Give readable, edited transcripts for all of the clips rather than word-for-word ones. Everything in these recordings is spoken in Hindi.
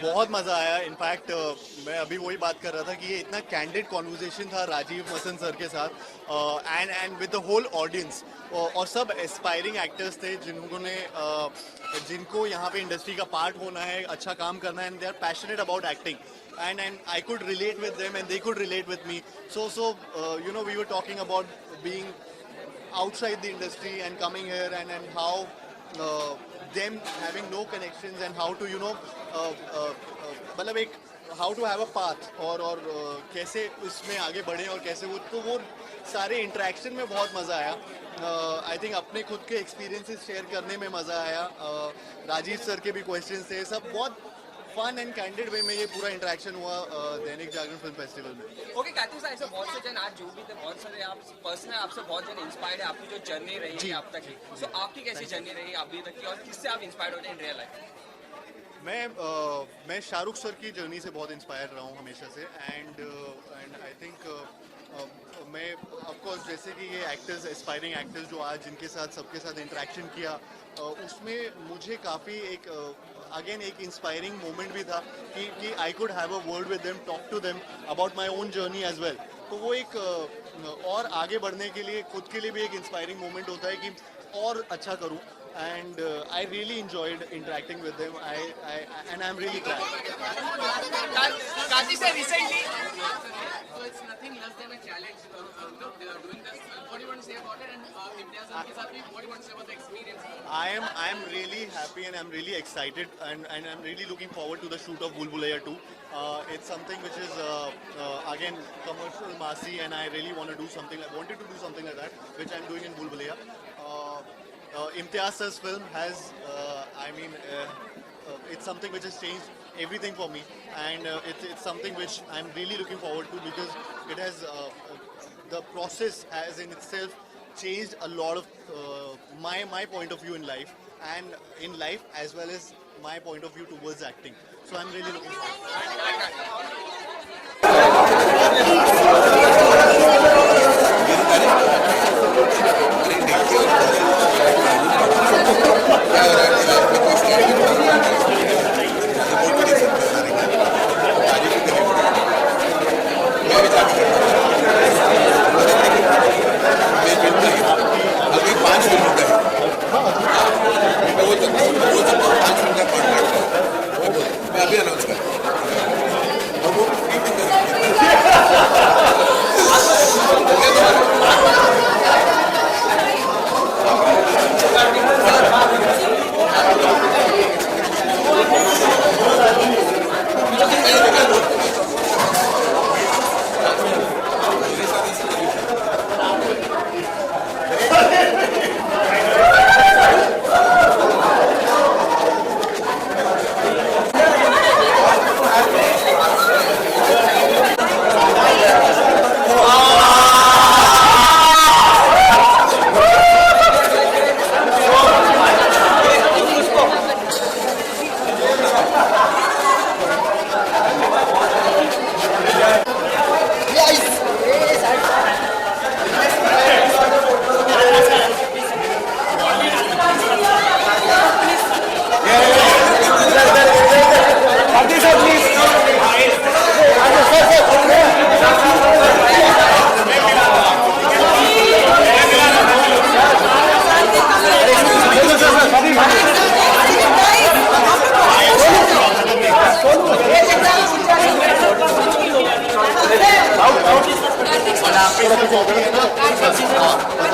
बहुत मज़ा आया। इनफैक्ट मैं अभी वही बात कर रहा था कि ये इतना कैंडिड कॉन्वर्जेशन था राजीव मसन सर के साथ and with the whole audience, और सब एस्पायरिंग एक्टर्स थे जिनको यहाँ पे इंडस्ट्री का पार्ट होना है, अच्छा काम करना है, and they are passionate about acting, and I could relate with them and they could relate with me. So we were talking about being outside the industry and coming here, and how them having no connections and how to मतलब एक how to have a path और कैसे उसमें आगे बढ़े और कैसे वो सारे इंटरेक्शन में बहुत मज़ा आया। आई थिंक अपने खुद के एक्सपीरियंसेस शेयर करने में मज़ा आया। राजीव सर के भी क्वेश्चंस थे, सब बहुत फन एंड कैंडिड वे में ये पूरा इंटरेक्शन हुआ दैनिक जागरण फिल्म फेस्टिवल में। ओके कातिल साहब, ऐसे बहुत से जन आज जो भी थे, बहुत सारे आप पर्सनल आपसे बहुत जन इंस्पायर्ड है, आपकी जो जर्नी रही है अब तक की, सो आपकी कैसी जर्नी रही है अभी तक की और किससे आप इंस्पायर्ड होते हैं इन रियल लाइफ? मैं शाहरुख सर की जर्नी से बहुत इंस्पायर रहा हूँ हमेशा से, एंड आई थिंक मैं ऑफकोर्स जैसे कि ये एक्टर्स, एस्पायरिंग एक्टर्स जो आज जिनके साथ सबके साथ इंटरेक्शन किया, उसमें मुझे काफ़ी एक इंस्पायरिंग मोमेंट भी था कि I could have a word with them, talk to them about my own journey as well. तो वो एक और आगे बढ़ने के लिए खुद के लिए भी एक इंस्पायरिंग मोमेंट होता है कि और अच्छा करूं, and I really enjoyed interacting with them. And I'm really glad. Kaji sir, recently, so it's nothing less than a challenge. They are doing this. What do you want to say about it? And if there's something, what do you want to say about the experience? I am really happy and I'm really excited and I'm really looking forward to the shoot of Bhool Bhulaiyaa 2. It's something which is again commercial, massy, and I really want to do something. I wanted to do something like that, which I'm doing in Bhool Bhulaiyaa. Imtiaz sir's film has, it's something which has changed everything for me, and it's something which I'm really looking forward to because it has, the process has in itself changed a lot of my point of view in life, and in life as well as my point of view towards acting. So I'm really looking forward.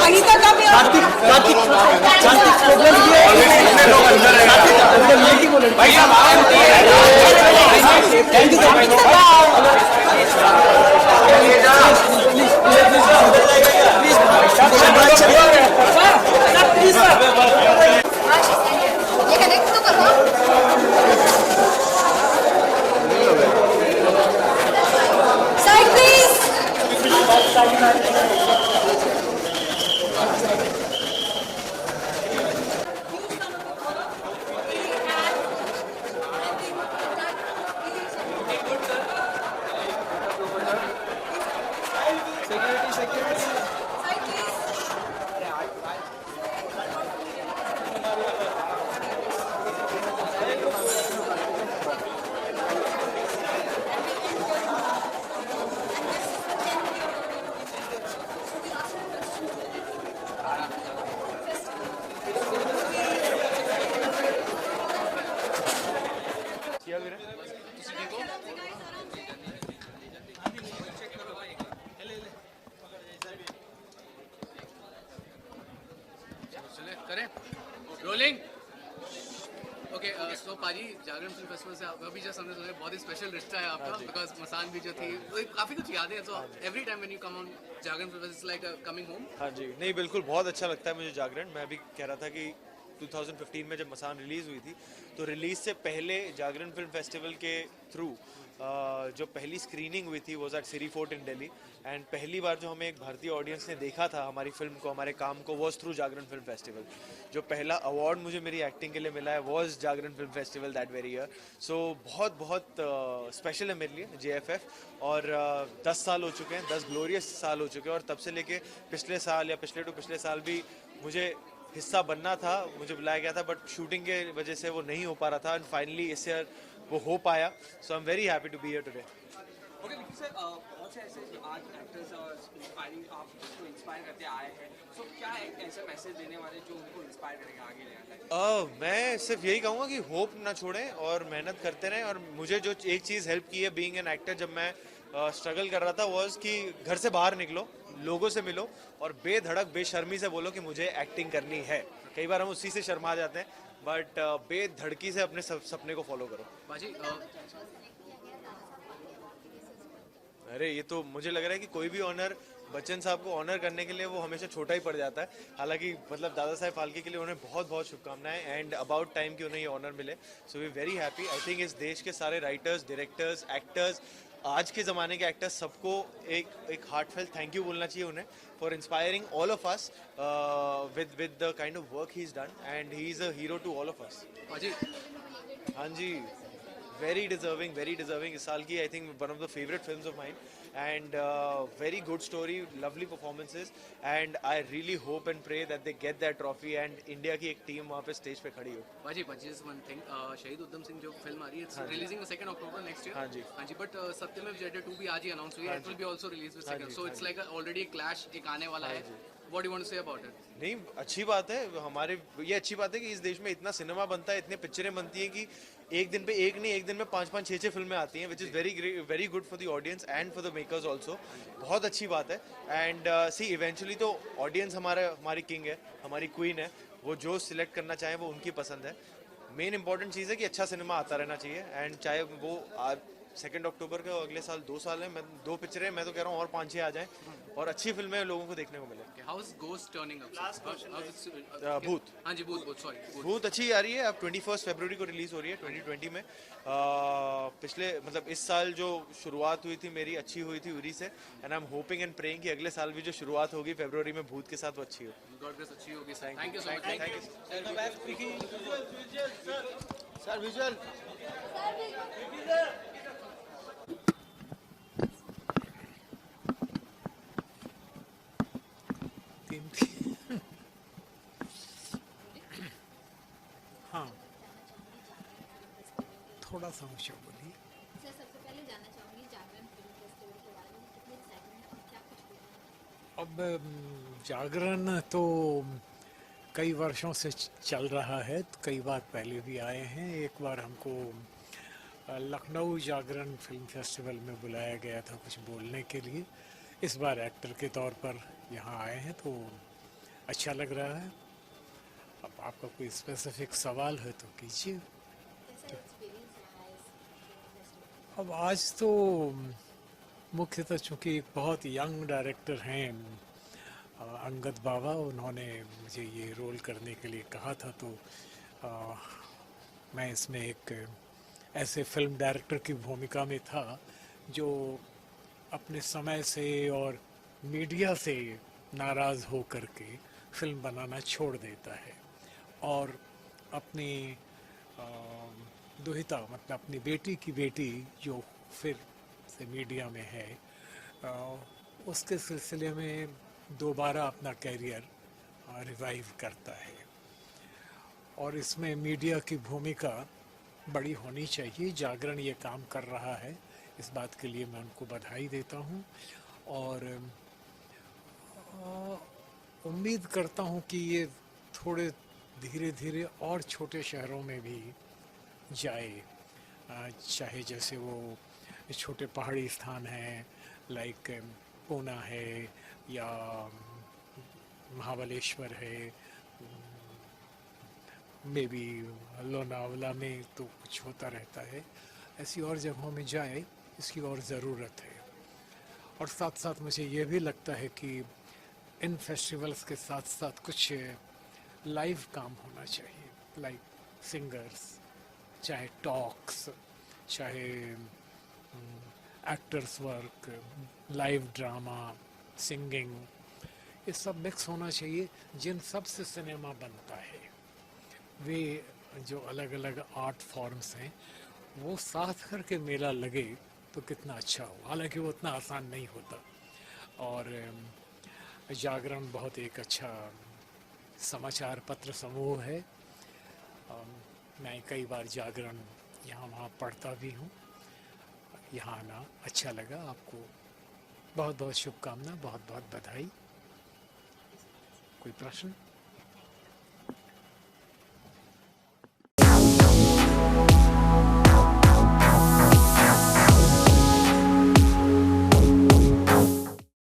Anita का भी कार्तिक प्रॉब्लम ये है लोग अंदर है भाई थैंक यू security. करें रोलिंग ओके सो पाजी जागरण फिल्म फेस्टिवल से अभी जस्ट हमने सुना बहुत ही स्पेशल रिश्ता है आपका बिकॉज मसान भी जो थी काफ़ी कुछ यादें हैं so every time when you come on Jagran film festival like coming home हाँ जी, नहीं बिल्कुल बहुत अच्छा लगता है मुझे जागरण। मैं भी कह रहा था कि 2015 में जब मसान रिलीज़ हुई थी तो रिलीज़ से पहले जागरण फिल्म फेस्टिवल के थ्रू जो पहली स्क्रीनिंग हुई थी was at Siri fort in Delhi and पहली बार जो हमें एक भारतीय ऑडियंस ने देखा था हमारी फिल्म को, हमारे काम को, was through Jagran film festival. जो पहला अवार्ड मुझे मेरी एक्टिंग के लिए मिला है was Jagran film festival that very year. So बहुत बहुत स्पेशल है मेरे लिए JFF। और 10 साल हो चुके हैं, 10 ग्लोरियस साल हो चुके हैं और तब से लेके पिछले साल या पिछले टू पिछले साल भी मुझे हिस्सा बनना था, मुझे बुलाया गया था बट शूटिंग के वजह से वो नहीं हो पा रहा था एंड फाइनली इस ईयर वो हो पाया। So I am very happy to be here today. Okay Vicky sir, बहुत से ऐसे आज एक्टर्स और इंस्पायरिंग आपको इंस्पायर करते आए हैं, सो क्या एक ऐसा मैसेज देने वाले जो उनको इंस्पायर करेगा आगे ले आता है? मैं सिर्फ यही कहूँगा कि होप ना छोड़ें और मेहनत करते रहें। और मुझे जो एक चीज़ हेल्प की है बीइंग एन एक्टर, जब मैं स्ट्रगल कर रहा था, वॉज कि घर से बाहर निकलो, लोगों से मिलो और बेधड़क बेशर्मी से बोलो कि मुझे एक्टिंग करनी है। कई बार हम उसी से शर्मा जाते हैं बट बेधड़की से अपने सपने को फॉलो करो। पाजी अरे ये तो मुझे लग रहा है कि कोई भी ऑनर बच्चन साहब को ऑनर करने के लिए वो हमेशा छोटा ही पड़ जाता है। हालांकि मतलब दादा साहब फाल्के के लिए उन्हें बहुत बहुत शुभकामनाएं एंड अबाउट टाइम कि उन्हें ये ऑनर मिले। So we very happy. I think इस देश के सारे राइटर्स, डायरेक्टर्स, एक्टर्स, आज के ज़माने के एक्टर्स, सबको एक हार्टफेल्ट थैंक यू बोलना चाहिए उन्हें for inspiring all of us with the kind of work he is done and he is a hero to all of us. पाजी हाँ जी, वेरी डिजर्विंग, वेरी डिजर्विंग। इस साल की I think one of the favourite films of mine and very good story, lovely performances and I really hope and pray that they get that trophy and India की एक टीम वहाँ पे स्टेज पे खड़ी हो। पाजी जस्ट वन थिंग शहीद उधम सिंह जो फिल्म आ रही है it's releasing 2 October next year हाँ जी। हाँ जी बट सत्यमेव जयते 2 भी आज ही अनाउंस हुई है it will be also release with second so it's like already clash एक आने वाला है what do you want to say about it नहीं, अच्छी बात है। हमारे ये अच्छी बात है कि इस देश में इतना सिनेमा बनता है, इतने पिक्चरें बनती हैं कि एक दिन पे एक नहीं, एक दिन में 5-5, 6-6 फिल्में आती हैं, which is very good for the audience and for the makers also. बहुत अच्छी बात है एंड सी इवेंचुअली तो ऑडियंस हमारी किंग है, हमारी क्वीन है। वो जो सिलेक्ट करना चाहें वो उनकी पसंद है। मेन इंपॉर्टेंट चीज़ है कि अच्छा सिनेमा आता रहना चाहिए एंड चाहे वो 2 अक्टूबर का अगले साल 2 साल है, मैं 2 पिक्चरें, मैं तो कह रहा हूँ और 5-6 आ जाएं और अच्छी फिल्में लोगों को देखने को मिले। How is ghost turning up भूत हाँ जी भूत सॉरी बहुत अच्छी आ रही है। अब 21 फरवरी को रिलीज हो रही है 2020 में। पिछले मतलब इस साल जो शुरुआत हुई थी मेरी अच्छी हुई थी उरी से and I am hoping and praying कि अगले साल भी जो शुरुआत होगी फरवरी में भूत के साथ वो अच्छी हो। गॉड ब्लेस अच्छी होगी thank you so much thank you sir. Visual हाँ थोड़ा सा ऊंचा बोलिए। सर सबसे पहले जानना चाहूँगी जागरण फिल्म फेस्टिवल के बारे में कितने एक्साइटमेंट और क्या कुछ बोलना है? अब जागरण तो कई वर्षों से चल रहा है, तो कई बार पहले भी आए हैं। एक बार हमको लखनऊ जागरण फिल्म फेस्टिवल में बुलाया गया था कुछ बोलने के लिए। इस बार एक्टर के तौर पर यहाँ आए हैं तो अच्छा लग रहा है। अब आपका कोई स्पेसिफिक सवाल है तो कीजिए। कैसा एक्सपीरियंस रहा है इस फिल्म फेस्टिवल? अब आज तो मुख्यतः चूँकि एक बहुत यंग डायरेक्टर हैं अंगद बाबा, उन्होंने मुझे ये रोल करने के लिए कहा था तो मैं इसमें एक ऐसे फिल्म डायरेक्टर की भूमिका में था जो अपने समय से और मीडिया से नाराज़ हो कर के फिल्म बनाना छोड़ देता है और अपनी दुहिता मतलब अपनी बेटी की बेटी जो फिर से मीडिया में है उसके सिलसिले में दोबारा अपना कैरियर रिवाइव करता है। और इसमें मीडिया की भूमिका बड़ी होनी चाहिए। जागरण ये काम कर रहा है, इस बात के लिए मैं उनको बधाई देता हूँ और उम्मीद करता हूँ कि ये थोड़े धीरे धीरे और छोटे शहरों में भी जाए, चाहे जैसे वो छोटे पहाड़ी स्थान हैं लाइक पूना है या महाबलेश्वर है मे बी लोनावला में तो कुछ होता रहता है, ऐसी और जगहों में जाए, इसकी और ज़रूरत है। और साथ साथ मुझे ये भी लगता है कि इन फेस्टिवल्स के साथ साथ कुछ लाइव काम होना चाहिए, लाइक सिंगर्स, चाहे टॉक्स, चाहे actors work, live drama, singing, ये सब मिक्स होना चाहिए। जिन सब से सिनेमा बनता है, वे जो अलग अलग आर्ट फॉर्म्स हैं, वो साथ करके मेला लगे तो कितना अच्छा हो। हालांकि वो उतना आसान नहीं होता। और जागरण बहुत एक अच्छा समाचार पत्र समूह है। मैं कई बार जागरण यहाँ वहाँ पढ़ता भी हूँ। यहाँ आना अच्छा लगा। आपको बहुत बहुत शुभकामना, बहुत बहुत बधाई। कोई प्रश्न?